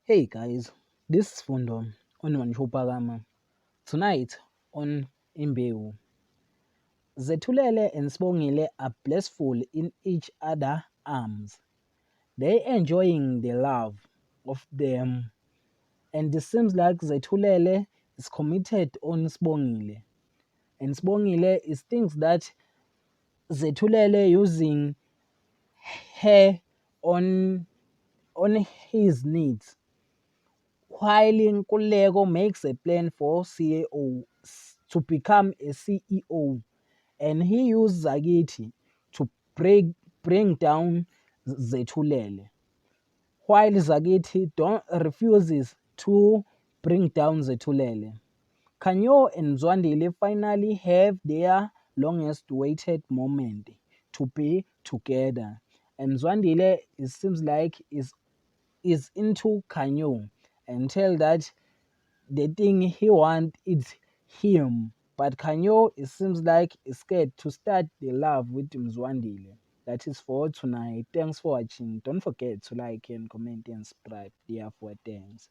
Hey guys, this is Fundo on Wanchopagama. Tonight on Imbewu, Zetulele and Spongile are blissful in each other's arms. They enjoying the love of them, and it seems like Zetulele is committed on Spongile, and Spongile is things that Zetulele using her on his needs. While Nkululeko makes a plan for CEO to become a CEO, and he used Zagiti to bring down Zetulele, while Zagiti refuses to bring down Zetulele. Kanyo and Zwandile finally have their longest waited moment to be together, and Zwandile, it seems like, is into Kanyo and tell that the thing he want is him. But Kanyo, it seems like, is scared to start the love with Mzwandile. That is for tonight. Thanks for watching. Don't forget to like and comment and subscribe. Therefore, thanks.